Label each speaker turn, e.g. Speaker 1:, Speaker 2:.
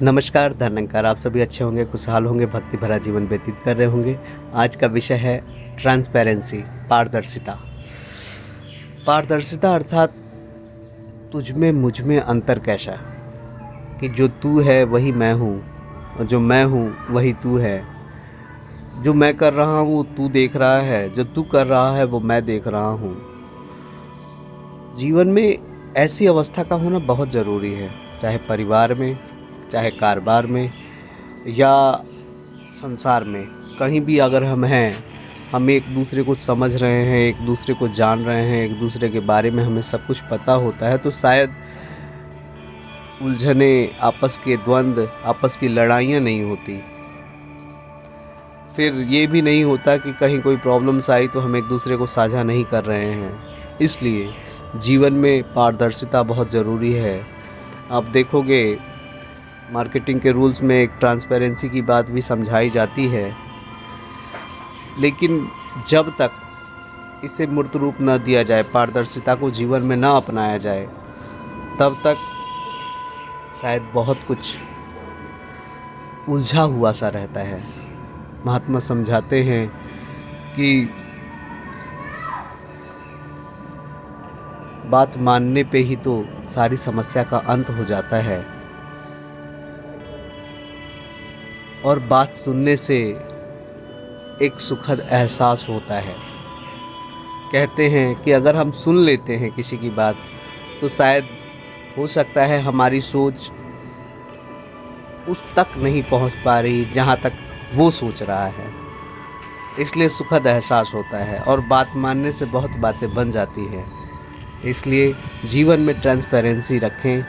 Speaker 1: नमस्कार, धन्यकार। आप सभी अच्छे होंगे, खुशहाल होंगे, भक्ति भरा जीवन व्यतीत कर रहे होंगे। आज का विषय है ट्रांसपेरेंसी, पारदर्शिता। पारदर्शिता अर्थात तुझ में मुझ में अंतर कैसा, कि जो तू है वही मैं हूँ और जो मैं हूँ वही तू है। जो मैं कर रहा हूँ तू देख रहा है, जो तू कर रहा है वो मैं देख रहा हूँ। जीवन में ऐसी अवस्था का होना बहुत ज़रूरी है, चाहे परिवार में, चाहे कारोबार में या संसार में। कहीं भी अगर हम हैं, हम एक दूसरे को समझ रहे हैं, एक दूसरे को जान रहे हैं, एक दूसरे के बारे में हमें सब कुछ पता होता है, तो शायद उलझने, आपस के द्वंद्व, आपस की लड़ाइयाँ नहीं होती। फिर ये भी नहीं होता कि कहीं कोई प्रॉब्लम्स आई तो हम एक दूसरे को साझा नहीं कर रहे हैं। इसलिए जीवन में पारदर्शिता बहुत ज़रूरी है। आप देखोगे मार्केटिंग के रूल्स में एक ट्रांसपेरेंसी की बात भी समझाई जाती है, लेकिन जब तक इसे मूर्त रूप न दिया जाए, पारदर्शिता को जीवन में न अपनाया जाए, तब तक शायद बहुत कुछ उलझा हुआ सा रहता है। महात्मा समझाते हैं कि बात मानने पे ही तो सारी समस्या का अंत हो जाता है और बात सुनने से एक सुखद एहसास होता है। कहते हैं कि अगर हम सुन लेते हैं किसी की बात, तो शायद हो सकता है हमारी सोच उस तक नहीं पहुंच पा रही जहां तक वो सोच रहा है। इसलिए सुखद एहसास होता है और बात मानने से बहुत बातें बन जाती हैं। इसलिए जीवन में ट्रांसपेरेंसी रखें।